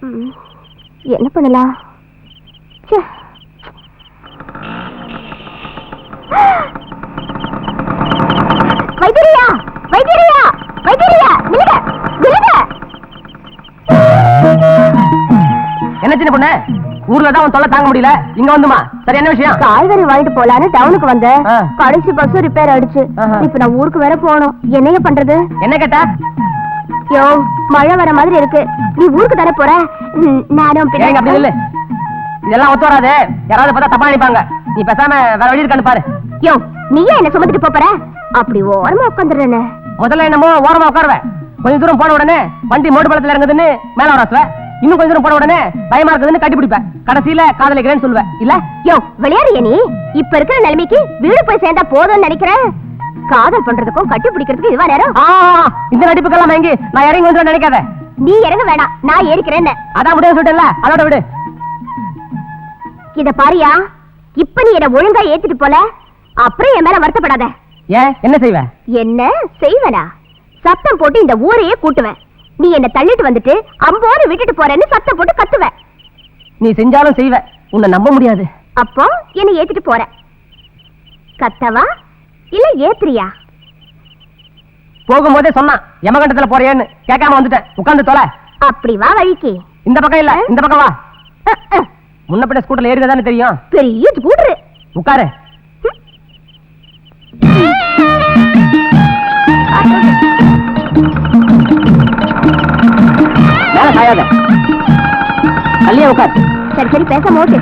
என்ன பண்ணலாம்? வைத்திரியா, வைத்திரியா, வைத்திரியா, நில்லுங்க, நில்லுங்க. என்ன சின்ன பொண்ணு, ஊர்ல தான் உன் தொல்லை தாங்க முடியல, இங்க வந்துமா? சரி, என்ன விஷயம்? காய்கறி வாங்கிட்டு போலான்னு டவுனுக்கு வந்தேன். கடைசி பஸ் ரிப்பேர் ஆயிடுச்சு. இப்ப நான் ஊருக்கு வேற போகணும். என்னைய பண்றது? என்ன கேட்டா? யோ, மழை வர மாதிரி இருக்கு. நீ ஊருக்கு தானே போற? நானும் அப்படி இல்ல, இதெல்லாம் ஒத்து வராது. யாராவது பார்த்தா தப்பா நினைப்பாங்க. நீ பேசாம வேற வழி இருக்கான்னு பாரு. யோ, நீயே என்ன சுமந்துட்டு போற? அப்படி ஓரமா உட்காந்துறேன்னு. முதல்ல என்னமோ ஓரமா உட்காருவேன். கொஞ்ச தூரம் போன உடனே வண்டி மோட்டு பள்ளத்துல இறங்குதுன்னு மேல வராசுவேன். இன்னும் கொஞ்ச தூரம் போன உடனே பயமா இருக்குதுன்னு கட்டி பிடிப்பேன். கடைசியில காதலிக்கிறேன்னு சொல்லுவேன். இல்ல யோ, விளையாடுறிய நீ? இப்ப இருக்கிற நிலைமைக்கு வீடு போய் சேர்ந்தா போதும்னு நினைக்கிறேன். காதல் பண்றதுக்கும் கட்டி பிடிக்கிறதுக்கும் இதுவா நேரம்? இந்த நடிப்புக்கெல்லாம் வாங்கி நான் இறங்கி வந்து நினைக்காத. நீ இறங்க வேணாம், நான் ஏறிக்கிறேன். அதான் முடியாது சொல்லிட்டேன்ல, அதோட விடு. இத பாரியா, இப்ப நீ என்ன ஒழுங்கா ஏத்திட்டு போல, அப்புறம் என் மேல வருத்தப்படாத. ஏன், என்ன செய்வ? என்ன செய்வனா? சத்தம் போட்டு இந்த ஊரையே கூட்டுவேன். நீ என்ன தள்ளிட்டு வந்துட்டு அம்போடு விட்டுட்டு போறேன்னு சத்தம் போட்டு கத்துவேன். நீ செஞ்சாலும் செய்வ, உன்னை நம்ப முடியாது. அப்போ என்ன ஏத்திட்டு போற? கத்தவா இல்ல ஏத்திரியா? போகும்போதே சொன்னா யமகண்டத்துல போறேன்னு, கேட்காம வந்துட்டேன். உட்கார்ந்து தொலை. அப்படி வா வழிக்கு. இந்த பக்கம் இல்ல, இந்த பக்கம் வா. முன்ன பின்ன ஸ்கூட்டர்ல ஏறிதானே தெரியும். பெரிய ஸ்கூட்டர். உட்காரு. மேல சாயாத, தள்ளியே உட்கார். சரி சரி, பேசாம ஓட்டு.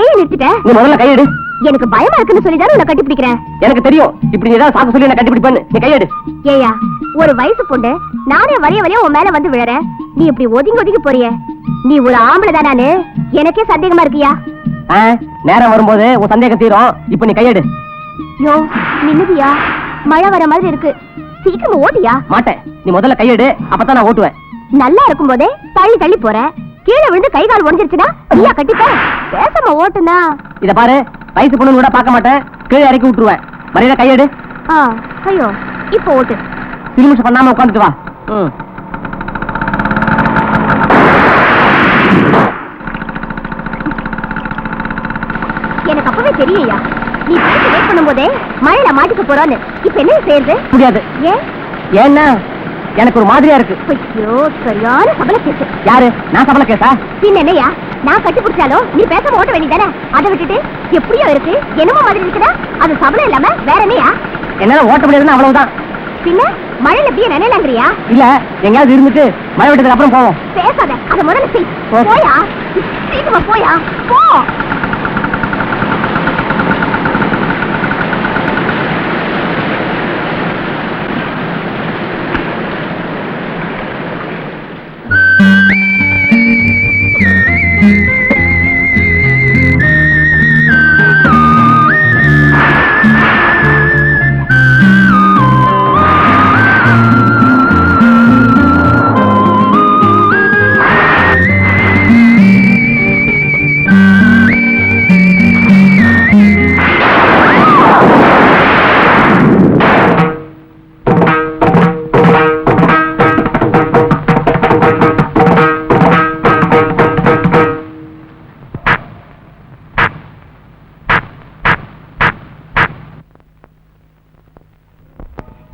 ஏன் நிறுத்திட்ட? நீ முதல்ல கையெடு. எனக்கு பயமா இருக்குன்னு சொல்லிதானே உன்னை கட்டி பிடிக்கிறேன். எனக்கு தெரியும், இப்படி ஏதாவது சாக்கு சொல்லி நான் கட்டி பிடிப்பேன்னு. நீ கையெடு. ஏயா, ஒரு வயசு பொண்ணு, நானே வரைய வரைய உன் மேல வந்து விழறேன். நீ இப்படி ஒதுங்கி ஒதுங்கி போறிய. நீ ஒரு ஆம்பளை தானே? எனக்கே சந்தேகமா இருக்கியா? நேரம் வரும்போது உன் சந்தேகம் தீரும். இப்ப நீ கையெடு. யோ, நின்னுதியா? மழை வர மாதிரி இருக்கு, சீக்கிரம் ஓட்டியா? மாட்டேன், நீ முதல்ல கையெடு, அப்பதான் நான் ஓட்டுவேன். நல்லா இருக்கும் போதே தள்ளி தள்ளி போற, கீழே விழுந்து கை கால் உடைஞ்சிருச்சுன்னா நீயா கட்டிப்ப? பேசாம ஓட்டுனா. இத பாரு, வயசு பொண்ணு கூட பார்க்க மாட்டேன், கீழே இறக்கி விட்டுருவேன். மரியாதை கையெடு. ஐயோ, இப்ப ஓட்டு. திருமிஷம் பண்ணாம உட்காந்துட்டு வா. எனக்கு அப்பவே தெரியா, நீ பைக் வெயிட் பண்ணும்போதே மழையில மாட்டிக்க போறான்னு. இப்ப என்ன செய்யறது? முடியாது. ஏன்னா எனக்கு ஒரு மாதிரியா இருக்கு. ஐயோ, சரியான சபல கேஸ். யாரு? நான் சபல கேஸா? பின்ன என்னையா, நான் கட்டி பிடிச்சாலும் நீ பேசாம ஓட்ட வேண்டியதானே? அதை விட்டுட்டு எப்படியோ இருக்கு, என்னமோ மாதிரி இருக்குதா? அது சபலம் இல்லாம வேற என்னையா? என்னால ஓட்ட முடியாதுன்னு அவ்வளவுதான். பின்ன மழையில எப்படியே நினைலாங்கிறியா? இல்ல, எங்கயாவது இருந்துட்டு மழை விட்டதுக்கு அப்புறம் போவோம். பேசாத, அதை முதல்ல செய். போயா, சீக்கிரமா போயா, போ.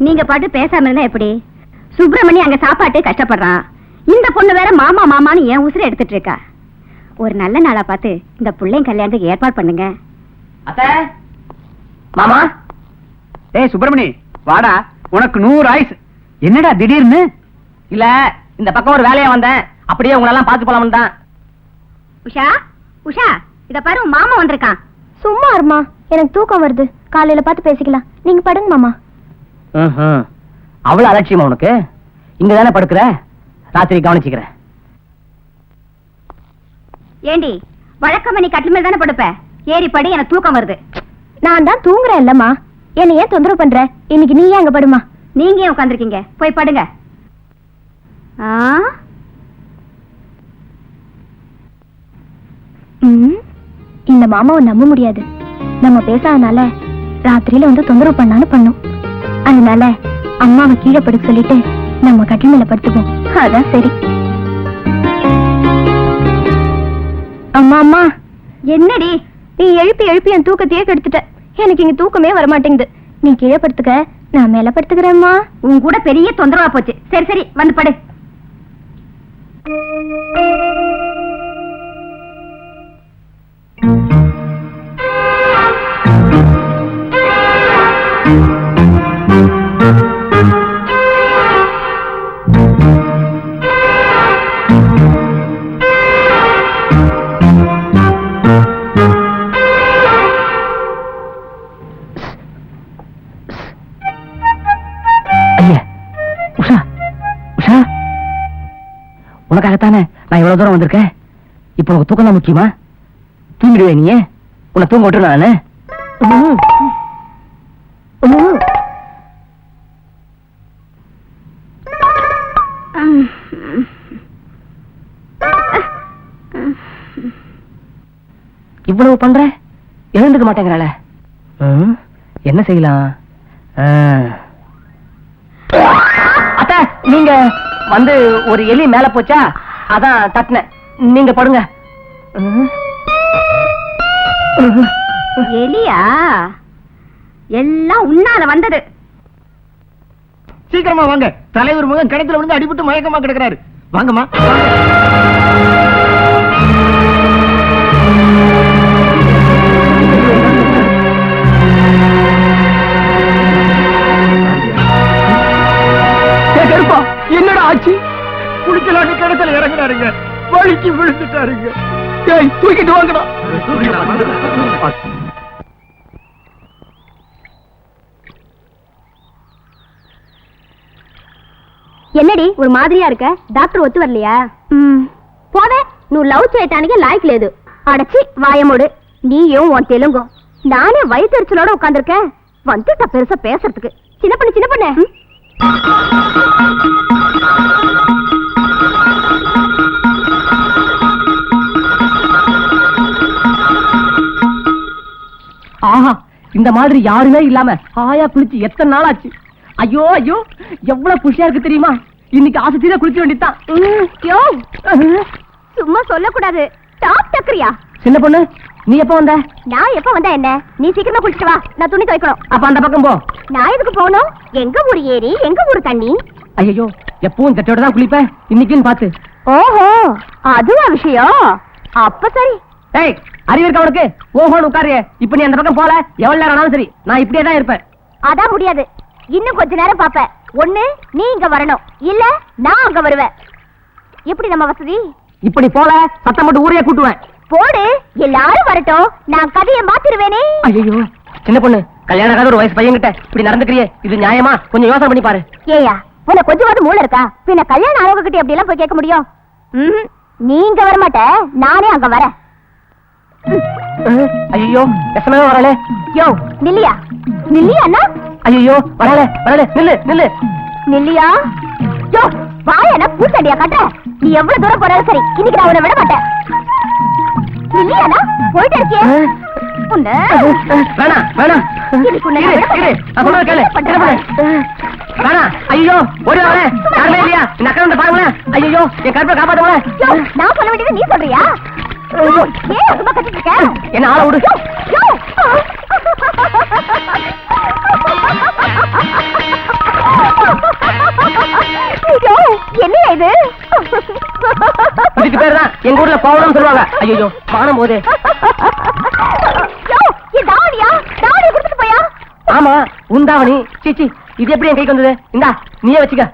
நீங்க பாட்டு பேசாம இருந்தா எப்படி? சுப்பிரமணி அங்க சாப்பாட்டு கஷ்டப்படுறான், இந்த பொண்ணு வேற மாமா மாமான்னு ஏன் உசுரை எடுத்துட்டு இருக்கா. ஒரு நல்ல நாளா பார்த்து இந்த பிள்ளைங்க கல்யாணத்துக்கு ஏற்பாடு பண்ணுங்க. மாமா. ஏய் சுப்பிரமணி, வாடா, உனக்கு 100 ஆயுசு. என்னடா திடீர்னு? இல்ல, இந்த பக்கம் ஒரு வேலையா வந்தேன், அப்படியே உங்களெல்லாம் பார்த்து போலாம்னு தான். உஷா, உஷா, இத பாரு, மாமா வந்திருக்கான். சும்மா இருமா, எனக்கு தூக்கம் வருது, காலையில பார்த்து பேசிக்கலாம். நீங்க படுங்க மாமா. அவ்வளவு அலட்சியமா உனக்கு? இங்க தானே படுக்கிற, ராத்திரி கவனிச்சுக்கிறேன். ஏண்டி, வழக்கமா நீ கட்டில் மேல தானே படுப்ப? ஏறி படி, எனக்கு தூக்கம் வருது. நான் தான் தூங்குறேன் இல்லம்மா, என்ன ஏன் தொந்தரவு பண்ற? இன்னைக்கு நீ அங்க படுமா. நீங்க ஏன் உட்காந்துருக்கீங்க? போய் படுங்க. இந்த மாமாவை நம்ப முடியாது. நம்ம பேசாதனால ராத்திரியில வந்து தொந்தரவு பண்ணான்னு பண்ணும். அதனால அம்மாவை கீழே படுக்க சொல்லிட்டு நம்ம கட்டில் மேல படுத்துப்போம். அதான் சரி. அம்மா அம்மா என்னடி நீ எழுப்பி என் தூக்கத்தையே கெடுத்துட்ட. எனக்கு இங்க தூக்கமே வர மாட்டேங்குது. நீ கீழே படுத்துக்க, நான் மேல படுத்துக்கிறேம்மா. உன் கூட பெரிய தொந்தரவா போச்சு. சரி சரி வந்து படு. உனக்காகத்தானே நான் இவ்வளவு தூரம் வந்திருக்கேன். இப்ப உனக்கு தூக்கம் தான் முக்கியமா? தூங்கிடுவே நீ? உன்னை தூங்க விட்டு நானு. இவ்வளவு பண்ற, எழுந்துக்க மாட்டேங்கிறாள. என்ன செய்யலாம்? அத்த, நீங்க வந்து ஒரு எலி மேல போச்சா, அதான் தட்டின. நீங்க படுங்க. எலியா? எல்லாம் உன்னால வந்தது. சீக்கிரமா வாங்க. தலைவர் முகம் கிணத்துல விழுந்து அடிபட்டு மயக்கமா கிடக்குறாரு. வாங்கம்மா. என்னடா ஆச்சு? குளிக்கலான்னு கிணத்துல இறங்குறாருங்க, வலிக்கு விழுந்துட்டாருங்க. தூக்கிட்டு வாங்கடா. என்னடி ஒரு மாதிரியா இருக்க? டாக்டர் ஒத்து வரலையா? போவே, నువ్వు లవ్ చేయటానికి లాయక్ లేదు. అడచి వాయముడు நீயும் உன் தெலுங்கும். நானே வயிற்றுச்சலோட உட்கார்ந்திருக்கேன். வந்துட்ட பெருசா பேசுறதுக்கு. சின்ன பண்ணு ஆஹா, இந்த மாதிரி யாருமே இல்லாம ஆயா குளிச்சு எத்தனை நாள் ஆச்சு. ஐயோ ஐயோ, எவ்வளவு குஷியா இருக்கு தெரியுமா? இன்னைக்கு ஆசையா குளிக்க வேண்டியதுதான். சும்மா சொல்லக்கூடாது. டாப் டக்கரியா? சின்ன பொண்ணு, நீ எப்ப வந்த? நான் எப்ப வந்தா என்ன? நீ சீக்கிரமா குளிச்சுட்டு வா, நான் துணி துவைக்கணும். அப்ப அந்த பக்கம் போ. நான் எதுக்கு போகணும்? எங்க ஊரு ஏரி, எங்க ஊரு தண்ணி. ஐயோ, எப்பவும் சட்டையோட தான் குளிப்பேன், இன்னைக்குன்னு பாத்து. ஓஹோ, அதுவா விஷயம்? அப்ப சரி. ஏய், அறிவு இருக்க உனக்கு? ஓஹோன்னு உட்காரு. இப்ப நீ அந்த பக்கம் போல, எவ்வளவு நேரம் ஆனாலும் சரி, நான் இப்படியே தான் இருப்பேன். அதான் முடியாது. இன்னும் கொஞ்ச நேரம் பாப்பேன். ஒண்ணு நீ இங்க வரணும், இல்ல நான் அங்க வருவேன். எப்படி நம்ம வசதி? இப்படி போல சத்தம் மட்டும் ஊரையே கூட்டுவேன். போடு, எல்லாரும் வரட்டும், நான் கதையை மாத்திருவேனே. ஐயோ, சின்ன பொண்ணு, கல்யாணம் ஆகாத ஒரு வயசு பையன்கிட்ட இப்படி நடந்துக்கிறியே, இது நியாயமா? கொஞ்சம் யோசனை பண்ணி பாரு. ஏயா, உனக்கு கொஞ்சமாவது மூளை இருக்கா? பின்ன கல்யாணம் ஆரோக்கிய கிட்ட அப்படி எல்லாம் போய் கேட்க முடியும்? நீங்க வரமாட்ட, நானே அங்க வரேன். ஐயோ, எத்தனை வரல? யோ நில்லியா? நில்லியா அண்ணா? ஐயோ, வரல வரல, நில்லு நில்லு. நில்லியா? யோ வாயனா பூசண்டியா காட்ட. நீ எவ்வளவு தூரம் போறாலும் சரி, இன்னைக்கு நான் உன்னை விட மாட்டேன். நில்லியாண்ணா, போயிட்டு இருக்கியே. வேணாம் வேணாம், வேணாம். ஐயோ, ஓடி வரல, யாருமே இல்லையா? இந்த அக்கா வந்து பாருங்களேன். ஐயோ, என் கருப்பை காப்பாத்துங்களேன். நான் சொல்ல வேண்டியது நீ சொல்றியா? ஏன் சும்மா கட்டிட்டு இருக்க? என்ன ஆள விடு. என்ன இது? இதுக்கு பேர் தான் எங்க ஊர்ல பவுடம் சொல்லுவாங்க. ஐயோ, காணும் போது. ஆமா, உந்தாவணி. சீச்சி, இது எப்படி என் கைக்கு வந்தது? இந்தா, நீயே வச்சுக்க.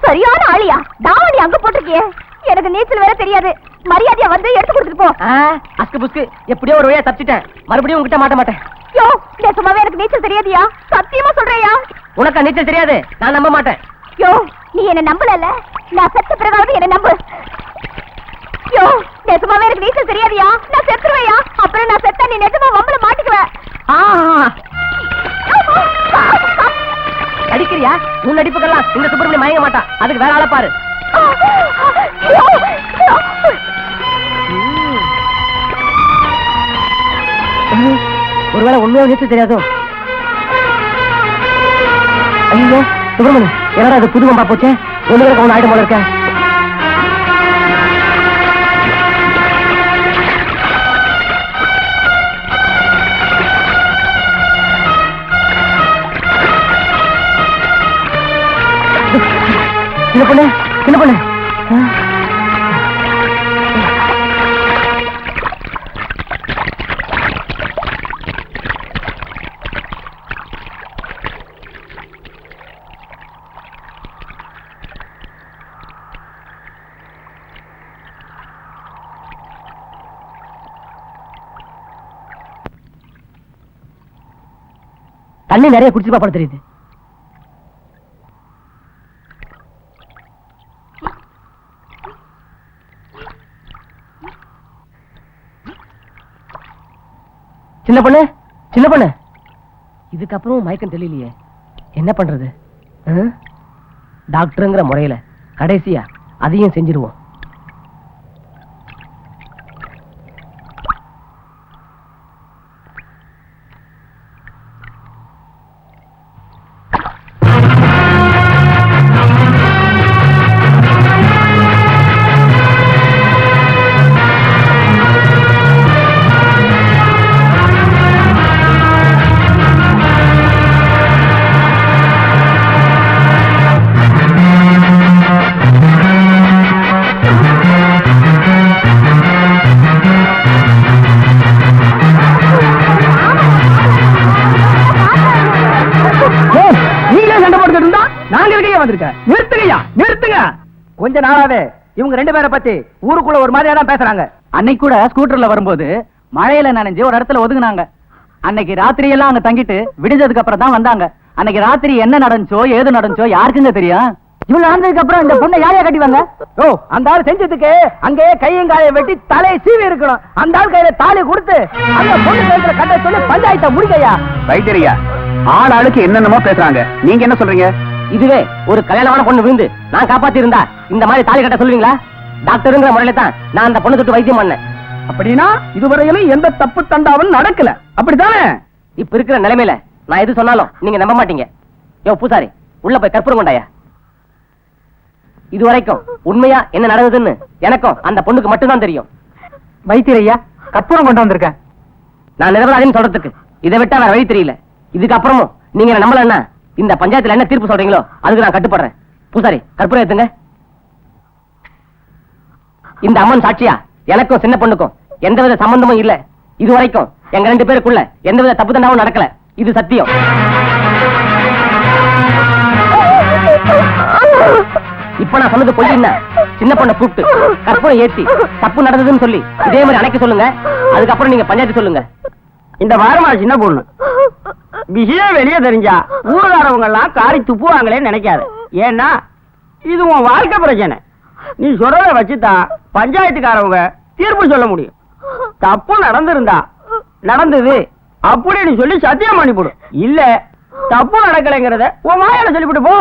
சரியான ஆளியா? தாவணி அங்க போட்டிருக்கியே. எனக்கு நீச்சல் வேற தெரியாது. மரியாதையா வந்து எடுத்து கொடுத்துட்டு போ. அஸ்கு புஸ்கு, எப்படியோ ஒரு வழியா தப்பிச்சிட்டேன். மறுபடியும் உங்ககிட்ட மாட்ட மாட்டேன். யோ, நிஜமாவே எனக்கு நீச்சல் தெரியாதியா? சத்தியமா சொல்றேயா? உனக்கு நீச்சல் தெரியாது, நான் நம்ப மாட்டேன். யோ, நீ என்ன நம்பல? நான் செத்த பிறகாவது என்ன நம்பு. யோ, நிஜமாவே எனக்கு நீச்சல் தெரியாதியா? நான் செத்துருவையா? அப்புறம் நான் செத்தா நீ நிஜமா வம்பல மாட்டிக்குவேன். அடிக்கிறியா? உன் அடிப்புக்கெல்லாம் இந்த சுப்பிரமணியம் மயங்க மாட்டான். அதுக்கு வேற ஆள பாரு. ஒருவேளை உண்மையா நீச்சல் தெரியாதோ? ஐயோ, சுப்பிரமணியம், என்னடா அது புது வம்பா போச்சே? ஒண்ணு ஒண்ணு ஆயிடும் போல இருக்க. சின்ன பொண்ணு சின்ன பொண்ணு தண்ணி நிறைய குடிச்சு பாப்பா தெரியுது. சின்ன பொண்ணு சின்ன பொண்ணு இதுக்கப்புறம் மயக்கம் தெரியலையே, என்ன பண்றது? டாக்டருங்கிற முறையில கடைசியா அதையும் செஞ்சிருவோம். கொஞ்ச நாளாவே இவங்க ரெண்டு பேரை பத்தி ஊருக்குள்ள ஒரு மாதிரியா தான் பேசுறாங்க. அன்னைக்கு கூட ஸ்கூட்டர்ல வரும்போது மழையில நனைஞ்சு ஒரு இடத்துல ஒதுங்குனாங்க. அன்னைக்கு ராத்திரி எல்லாம் அங்க தங்கிட்டு விடிஞ்சதுக்கு அப்புறம் தான் வந்தாங்க. அன்னைக்கு ராத்திரி என்ன நடந்துச்சோ ஏது நடந்துச்சோ யாருக்குங்க தெரியும்? இவங்க நடந்ததுக்கு அப்புறம் இந்த பொண்ணை யாரையா கட்டிவாங்க? ஓ, அந்த ஆள் செஞ்சதுக்கு அங்கேயே கையும் காயை வெட்டி தலையை சீவி இருக்கணும். அந்த ஆள் கையில தாலி கொடுத்து அந்த பொண்ணு கையில கட்ட சொல்லி பஞ்சாயத்தை முடிக்கையா? வைத்தியரியா, ஆள் ஆளுக்கு என்னென்னமோ பேசுறாங்க. நீங்க என்ன சொல்றீங்க? இதுவே ஒரு கல்யாணமான பொண்ணு விழுந்து நான் காப்பாத்தி இருந்தா இந்த மாதிரி தாலி கட்ட சொல்லுவீங்களா? டாக்டருங்கிற முறையில தான் நான் அந்த பொண்ணு தொட்டு வைத்தியம் பண்ணேன். அப்படின்னா இதுவரையிலும் எந்த தப்பு தண்டாவும் நடக்கல, அப்படித்தானே? இப்ப இருக்கிற நிலைமையில நான் எது சொன்னாலும் நீங்க நம்ப மாட்டீங்க. யோ பூசாரி, உள்ள போய் கற்பூரம் கொண்டாயா. இதுவரைக்கும் உண்மையா என்ன நடந்ததுன்னு எனக்கும் அந்த பொண்ணுக்கு மட்டும்தான் தெரியும். வைத்தியரையா, கற்பூரம் கொண்டு வந்திருக்கேன். நான் நிரபராதின்னு சொல்றதுக்கு இதை விட்டா வேற வழி தெரியல. இதுக்கப்புறமும் நீங்க என்ன நம்பலன்னா இந்த பஞ்சாயத்துல என்ன தீர்ப்பு சொல்றீங்களோ அதுக்கு நான் கட்டுப்படுறேன். பூசாரி, கற்பூரம் ஏத்துங்க. இந்த அம்மன் சாட்சியா எனக்கும் சின்ன பொண்ணுக்கும் எந்தவித சம்பந்தமும் இல்ல. இதுவரைக்கும் எங்க ரெண்டு பேருக்குள்ள எந்தவித தப்பு தண்டாவும் நடக்கல. இது சத்தியம். இப்ப நான் சொன்னது பொய் என்ன? சின்ன பொண்ணை கூப்பிட்டு கற்பூரம் ஏத்தி தப்பு நடந்ததுன்னு சொல்லி இதே மாதிரி அணைக்க சொல்லுங்க. அதுக்கப்புறம் நீங்க பஞ்சாயத்து சொல்லுங்க. இந்த வாரமா சின்ன பொண்ணு விஷயம் வெளியே தெரிஞ்சா ஊருக்காரவங்க எல்லாம் காரி துப்புவாங்களே நினைக்காது. ஏன்னா இது உன் வாழ்க்கை பிரச்சனை. நீ சொல்றத வச்சுதான் பஞ்சாயத்துக்காரவங்க தீர்ப்பு சொல்ல முடியும். தப்பு நடந்திருந்தா நடந்தது அப்படின்னு சொல்லி சத்தியம் பண்ணிவிடும். இல்ல தப்பு நடக்கலைங்கிறத உன் வாயால சொல்லிவிட்டு போ.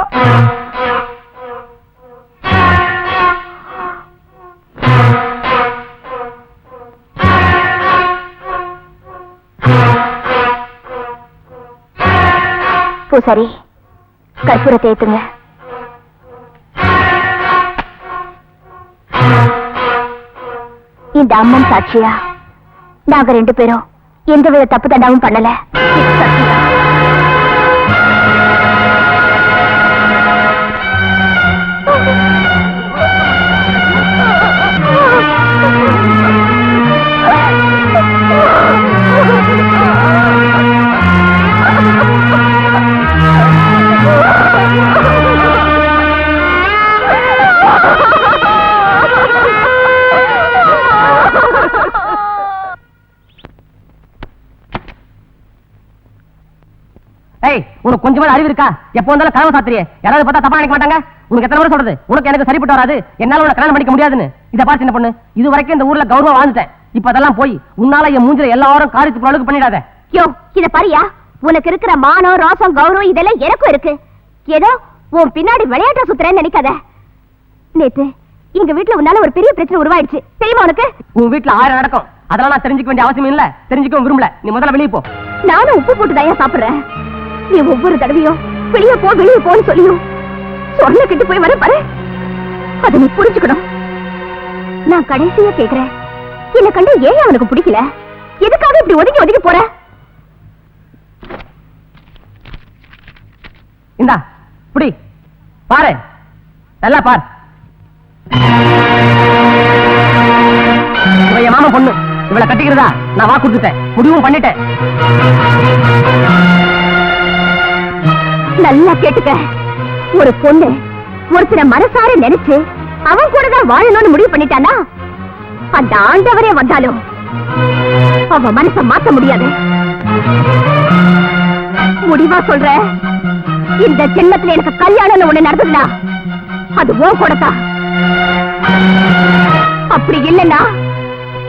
பூசாரி, கற்பூரத்தை ஏத்துங்க. இந்த அம்மன் சாட்சியா நாங்க ரெண்டு பேரும் எந்தவித தப்பு தண்டாவும் பண்ணல. உனக்கு கொஞ்சமா அறிவு இருக்கா? எப்போ வந்தாலும் கனவு சாத்திரியே, யாராவது பார்த்தா தப்பா நினைக்க மாட்டாங்க? உனக்கு எத்தனை முறை சொல்றது உனக்கு எனக்கு சரிப்பட்டு வராது, என்னால உனக்கு கல்யாணம் பண்ணிக்க முடியாதுன்னு? இதை பாரு சின்ன பொண்ணு, இது வரைக்கும் இந்த ஊர்ல கௌரவம் வாழ்ந்துட்டேன். இப்ப அதெல்லாம் போய் உன்னால என் மூஞ்சில எல்லாரும் காரியத்துக்கு அளவுக்கு பண்ணிடாத. யோ, இத பாரியா, உனக்கு இருக்கிற மானம் ரோசம் கௌரவம் இதெல்லாம் எனக்கும் இருக்கு. ஏதோ உன் பின்னாடி விளையாட்ட சுத்துறேன்னு நினைக்காத. நேத்து எங்க வீட்டுல உன்னால ஒரு பெரிய பிரச்சனை உருவாயிடுச்சு தெரியுமா உனக்கு? உன் வீட்டுல 1000 நடக்கும், அதெல்லாம் நான் தெரிஞ்சுக்க வேண்டிய அவசியம் இல்ல, தெரிஞ்சுக்கவும் விரும்பல. நீ முதல்ல வெளியே போ. நானும் உப்பு போட்டு தான் சாப்பிடுறேன். நீ ஒவ்வொரு தடவையும் வெளியே போன்னு சொல்லியும் சொல்ல கிட்டு போய் வர பாரு. அதை நீ புரிஞ்சுக்கணும். நான் கடைசியா கேக்குறேன், என்ன கண்டு ஏன் அவனுக்கு பிடிக்கல? எதுக்காக இப்படி ஒதுக்கி ஒதுக்கி போற? இந்தா புடி பாரு. நல்லா பார். இவ என் மாமன் பொண்ணு. இவளை கட்டிக்கிறதா நான் வாக்கு கொடுத்துட்டேன். முடிவும் பண்ணிட்டேன். நல்லா கேட்டுக்க. ஒரு பொண்ணு ஒருத்தர மனசார நினைச்சு அவன் கூட தான் வாழணும்னு முடிவு பண்ணிட்டானா, அந்த ஆண்டவரே வந்தாலும் அவன் மனச மாத்த முடியாது. முடிவா சொல்ற, இந்த ஜென்மத்துல எனக்கு கல்யாணம் ஒண்ணு நடந்ததுன்னா அது உன் கூடத்தான். அப்படி இல்லைன்னா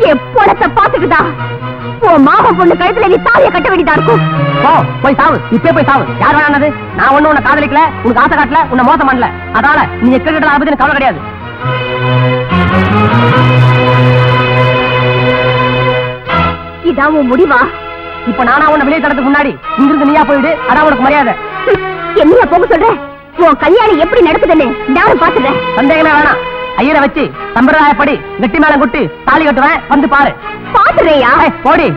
என் பொணத்தை பாத்துக்கிட்டா உன் மாமன் பொண்ணு கழுத்துல நீ தாலியை கட்ட வேண்டியதா இருக்கும். போய் சாவு. இப்பே போய் சாவு. யார் வேணானது? நான் ஒண்ணு உன்னை காதலிக்கல, உனக்கு ஆசை காட்டல, உன்னை மோசம் பண்ணல. அதனால நீ எக்கிட்ட ஆபத்து கவலை கிடையாது. இதான் உன் முடிவா? இப்ப நானா உன்னை வெளியே தரத்துக்கு முன்னாடி இங்கிருந்து நீயா போயிடு. அதான் உனக்கு மரியாதை. என்னையா போக சொல்ற? உன் கல்யாணம் எப்படி நடக்குதுன்னு நானும் பாத்துறேன். சந்தேகமே வேணாம். ஐயரை வச்சு சம்பிரதாயப்படி கெட்டி மேல குட்டி தாலி கட்டுவேன். வந்து பாரு. பாத்துறேயா? போடி.